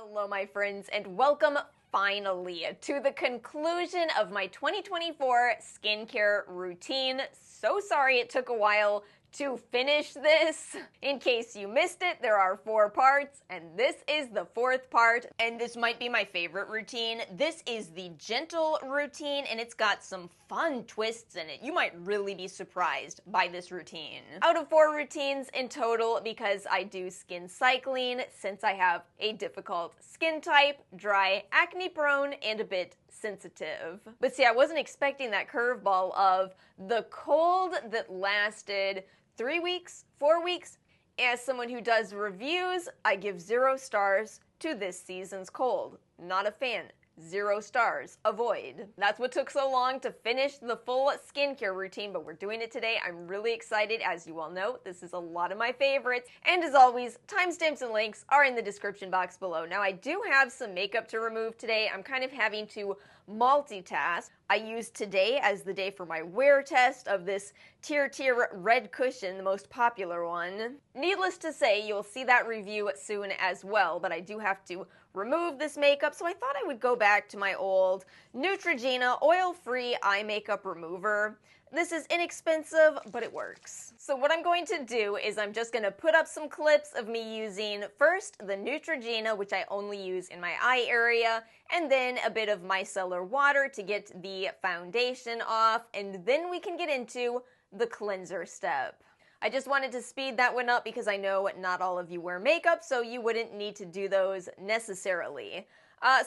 Hello, my friends, and welcome finally to the conclusion of my 2024 skincare routine. So sorry it took a while to finish this. In case you missed it, there are 4 parts, and this is the 4th part, and this might be my favorite routine. This is the gentle routine, and it's got some fun twists in it. You might really be surprised by this routine. Out of 4 routines in total, because I do skin cycling, since I have a difficult skin type, dry, acne-prone, and a bit sensitive. But see, I wasn't expecting that curveball of the cold that lasted 3 weeks, 4 weeks. As someone who does reviews, I give 0 stars to this season's cold. Not a fan. 0 stars. Avoid. That's what took so long to finish the full skincare routine, but we're doing it today. I'm really excited. As you all know, this is a lot of my favorites. And as always, timestamps and links are in the description box below. Now, I do have some makeup to remove today. I'm kind of having to multitask. I used today as the day for my wear test of this Tier red cushion, the most popular one. Needless to say, you'll see that review soon as well, but I do have to remove this makeup, so I thought I would go back to my old Neutrogena oil-free eye makeup remover. This is inexpensive, but it works. So what I'm going to do is I'm just going to put up some clips of me using first the Neutrogena, which I only use in my eye area, and then a bit of micellar water to get the foundation off, and then we can get into the cleanser step. I just wanted to speed that one up because I know not all of you wear makeup, so you wouldn't need to do those necessarily.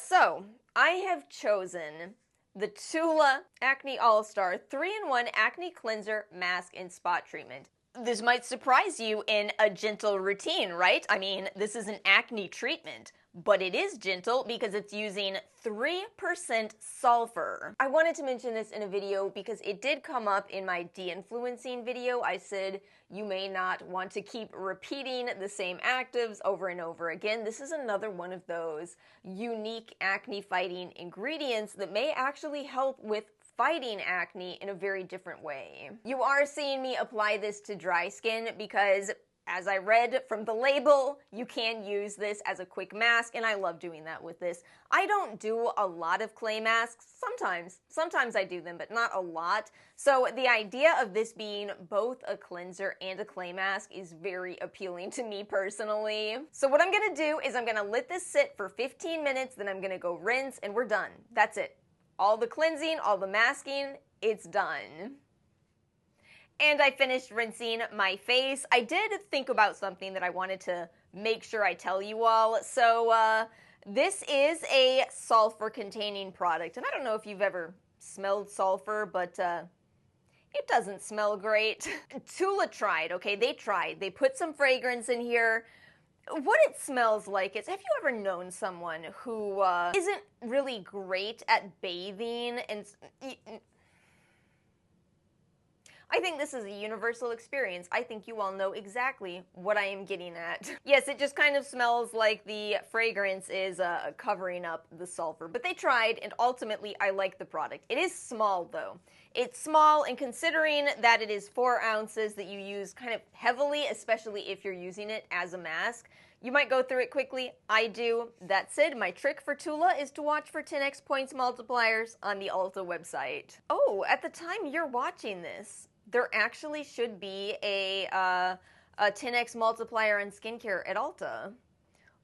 So I have chosen the Tula Acne All-Star 3-in-1 Acne Cleanser Mask and Spot Treatment. This might surprise you in a gentle routine, right? I mean, this is an acne treatment, but it is gentle because it's using 3% sulfur. I wanted to mention this in a video because it did come up in my de-influencing video. I said you may not want to keep repeating the same actives over and over again. This is another one of those unique acne-fighting ingredients that may actually help with fighting acne in a very different way. You are seeing me apply this to dry skin because, as I read from the label, you can use this as a quick mask, and I love doing that with this. I don't do a lot of clay masks. Sometimes I do them, but not a lot. So the idea of this being both a cleanser and a clay mask is very appealing to me personally. So what I'm gonna do is I'm gonna let this sit for 15 minutes, then I'm gonna go rinse, and we're done. That's it. All the cleansing, all the masking, it's done. And I finished rinsing my face. I did think about something that I wanted to make sure I tell you all. So this is a sulfur-containing product. And I don't know if you've ever smelled sulfur, but it doesn't smell great. Tula tried, okay? They tried. They put some fragrance in here. What it smells like is, have you ever known someone who isn't really great at bathing? And I think this is a universal experience. I think you all know exactly what I am getting at. Yes, it just kind of smells like the fragrance is covering up the sulfur. But they tried, and ultimately I like the product. It is small, though. It's small, and considering that it is 4 ounces that you use kind of heavily, especially if you're using it as a mask, you might go through it quickly. I do. That said, my trick for Tula is to watch for 10x points multipliers on the Ulta website. Oh, at the time you're watching this, there actually should be a 10x multiplier on skincare at Ulta.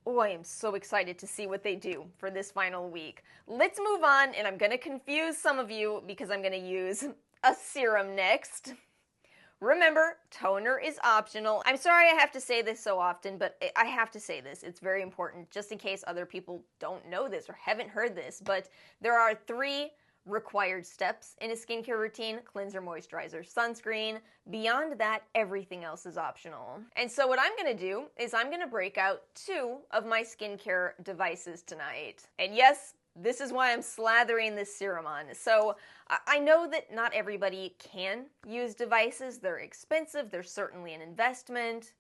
Oh, I am so excited to see what they do for this final week. Let's move on, and I'm going to confuse some of you because I'm going to use a serum next. Remember, toner is optional. I'm sorry I have to say this so often, but I have to say this. It's very important, just in case other people don't know this or haven't heard this, but there are 3 required steps in a skincare routine: cleanser, moisturizer, sunscreen. Beyond that, everything else is optional. And so what I'm going to do is I'm going to break out 2 of my skincare devices tonight. And yes, this is why I'm slathering this serum on. So I know that not everybody can use devices. They're expensive. They're certainly an investment.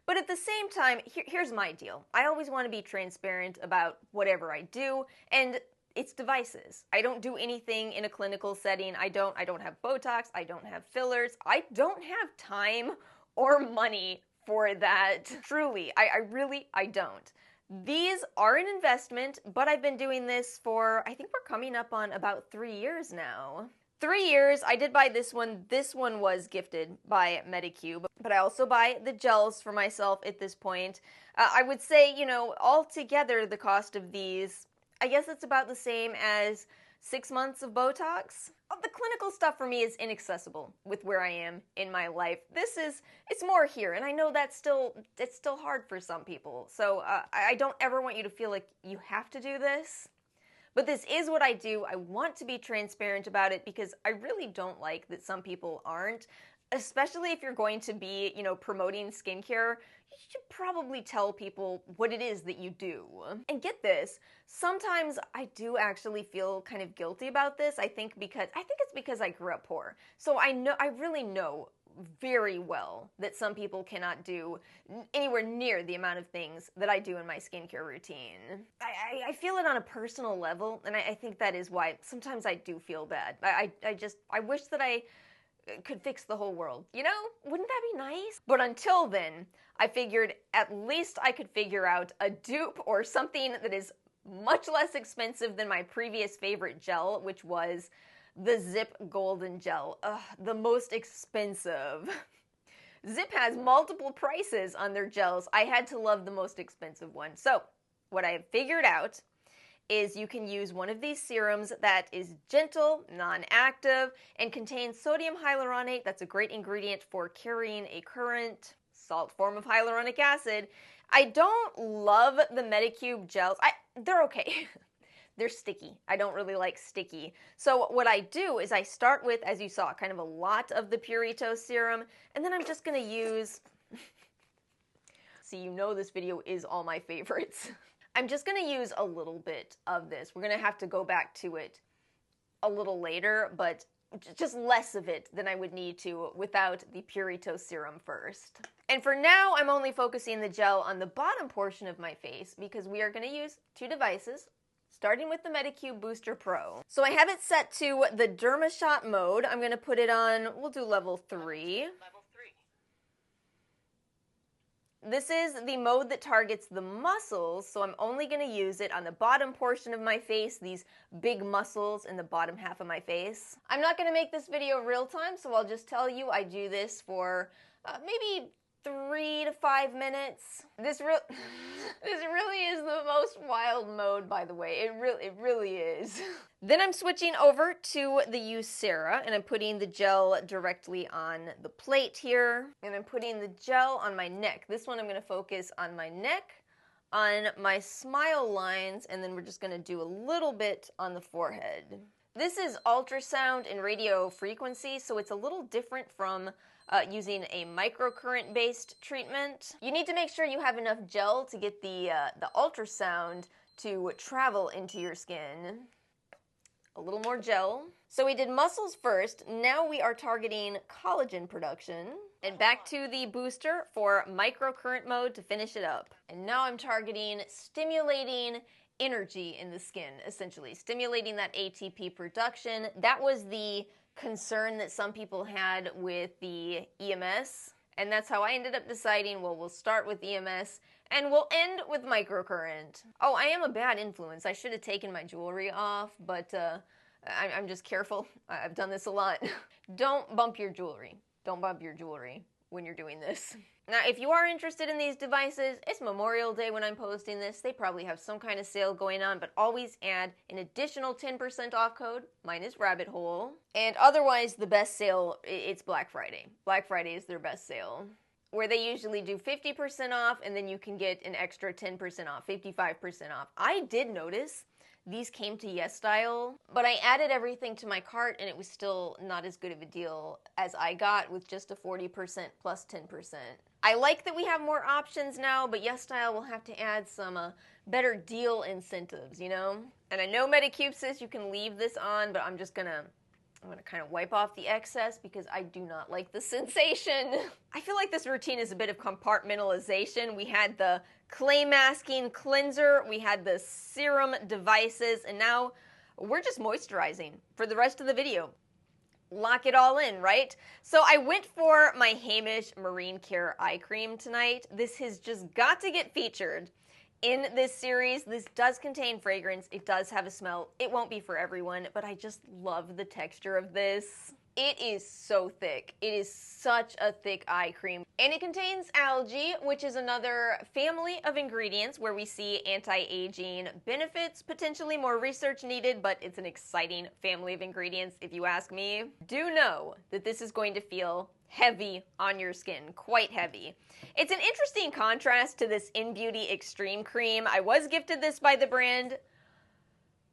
But at the same time, here's my deal. I always want to be transparent about whatever I do, and it's devices. I don't do anything in a clinical setting. I don't have Botox. I don't have fillers. I don't have time or money for that. Truly, I don't. These are an investment, but I've been doing this for, I think we're coming up on about 3 years now. 3 years. I did buy this one. This one was gifted by Medicube, but I also buy the gels for myself at this point. I would say, you know, altogether the cost of these, I guess it's about the same as 6 months of Botox. The clinical stuff for me is inaccessible with where I am in my life. It's more here, and I know it's still hard for some people. So I don't ever want you to feel like you have to do this. But this is what I do. I want to be transparent about it because I really don't like that some people aren't, especially if you're going to be, you know, promoting skincare. You should probably tell people what it is that you do. And get this, sometimes I do actually feel kind of guilty about this. I think it's because I grew up poor. So I really know very well that some people cannot do anywhere near the amount of things that I do in my skincare routine. I feel it on a personal level, and I think that is why sometimes I do feel bad. I wish that I could fix the whole world. You know, wouldn't that be nice? But until then, I figured at least I could figure out a dupe or something that is much less expensive than my previous favorite gel, which was the Zip Golden Gel. The most expensive. Zip has multiple prices on their gels. I had to love the most expensive one. So, what I have figured out is you can use one of these serums that is gentle, non-active, and contains sodium hyaluronate. That's a great ingredient for carrying a current salt form of hyaluronic acid. I don't love the Medicube gels. They're okay. They're sticky. I don't really like sticky. So what I do is I start with, as you saw, kind of a lot of the Purito serum, and then I'm just going to use... See, you know this video is all my favorites. I'm just going to use a little bit of this. We're going to have to go back to it a little later, but just less of it than I would need to without the Purito serum first. And for now, I'm only focusing the gel on the bottom portion of my face because we are going to use two devices, starting with the Medicube Booster Pro. So I have it set to the DermaShot mode. I'm going to put it on, we'll do level 3. This is the mode that targets the muscles, so I'm only going to use it on the bottom portion of my face, these big muscles in the bottom half of my face. I'm not going to make this video real time, so I'll just tell you I do this for maybe 3 to 5 minutes. This really is the most wild mode, by the way. It really is. Then I'm switching over to the Yesstyle, and I'm putting the gel directly on the plate here. And I'm putting the gel on my neck. This one I'm going to focus on my neck, on my smile lines, and then we're just going to do a little bit on the forehead. This is ultrasound and radio frequency, so it's a little different from using a microcurrent-based treatment. You need to make sure you have enough gel to get the ultrasound to travel into your skin. A little more gel. So we did muscles first. Now we are targeting collagen production. And back to the booster for microcurrent mode to finish it up. And now I'm targeting stimulating energy in the skin, essentially. Stimulating that ATP production. That was the concern that some people had with the EMS. And that's how I ended up deciding, well, we'll start with EMS and we'll end with microcurrent. Oh, I am a bad influence. I should have taken my jewelry off, but I'm just careful. I've done this a lot. Don't bump your jewelry. Don't bump your jewelry when you're doing this. Now, if you are interested in these devices, it's Memorial Day when I'm posting this. They probably have some kind of sale going on, but always add an additional 10% off code. Mine is RABBITHOLE. And otherwise, the best sale, it's Black Friday. Black Friday is their best sale, where they usually do 50% off, and then you can get an extra 10% off, 55% off. I did notice these came to Yesstyle, but I added everything to my cart, and it was still not as good of a deal as I got with just a 40% plus 10%. I like that we have more options now, but Yesstyle will have to add some better deal incentives, you know? And I know Medicube says you can leave this on, but I'm gonna kind of wipe off the excess because I do not like the sensation. I feel like this routine is a bit of compartmentalization. We had the clay masking cleanser, we had the serum devices, and now we're just moisturizing for the rest of the video. Lock it all in, right? So I went for my Hamish Marine Care eye cream tonight. This has just got to get featured. in this series. This does contain fragrance. It does have a smell. It won't be for everyone, but I just love the texture of this. It is so thick. It is such a thick eye cream. And it contains algae, which is another family of ingredients where we see anti-aging benefits, potentially more research needed, but it's an exciting family of ingredients if you ask me. Do know that this is going to feel heavy on your skin, quite heavy. It's an interesting contrast to this In Beauty Extreme Cream. I was gifted this by the brand.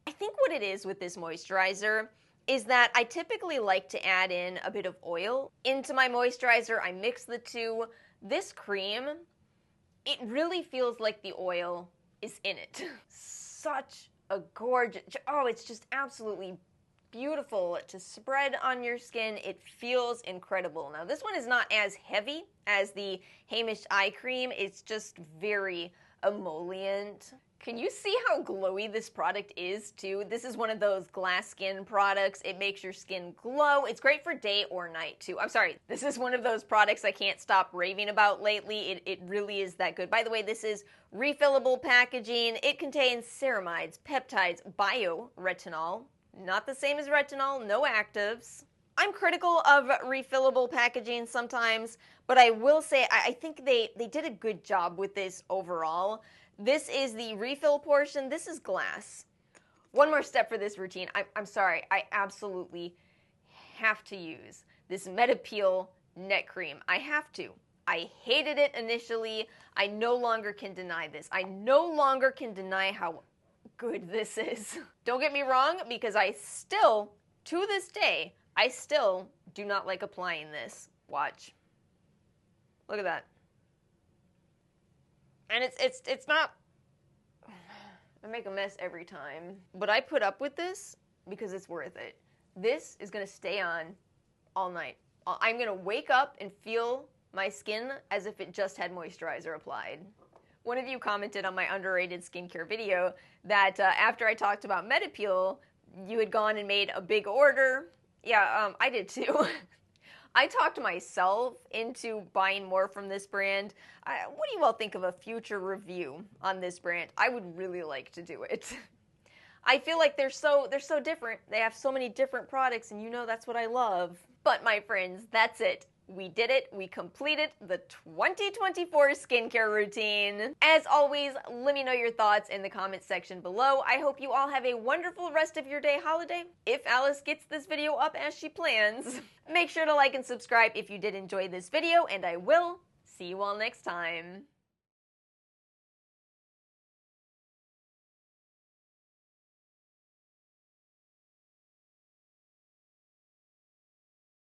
I think what it is with this moisturizer is that I typically like to add in a bit of oil into my moisturizer. I mix the two. This cream, it really feels like the oil is in it. Such a gorgeous, oh, it's just absolutely beautiful to spread on your skin. It feels incredible. Now, this one is not as heavy as the Hamish eye cream. It's just very emollient. Can you see how glowy this product is, too? This is one of those glass skin products. It makes your skin glow. It's great for day or night, too. I'm sorry, this is one of those products I can't stop raving about lately. It really is that good. By the way, this is refillable packaging. It contains ceramides, peptides, bioretinol. Not the same as retinol, no actives. I'm critical of refillable packaging sometimes, but I will say I think they did a good job with this overall. This is the refill portion. This is glass. One more step for this routine. I'm sorry. I absolutely have to use this Medipeel neck cream. I have to. I hated it initially. I no longer can deny this. I no longer can deny how good this is. Don't get me wrong, because I still, to this day, I still do not like applying this. Watch. Look at that. And it's not, I make a mess every time. But I put up with this because it's worth it. This is gonna stay on all night. I'm gonna wake up and feel my skin as if it just had moisturizer applied. One of you commented on my underrated skincare video that after I talked about Medipeel, you had gone and made a big order. Yeah, I did too. I talked myself into buying more from this brand. What do you all think of a future review on this brand? I would really like to do it. I feel like they're so different. They have so many different products, and you know that's what I love. But my friends, that's it. We did it. We completed the 2024 skincare routine. As always, let me know your thoughts in the comments section below. I hope you all have a wonderful rest of your day holiday. If Alice gets this video up as she plans, make sure to like and subscribe if you did enjoy this video, and I will see you all next time.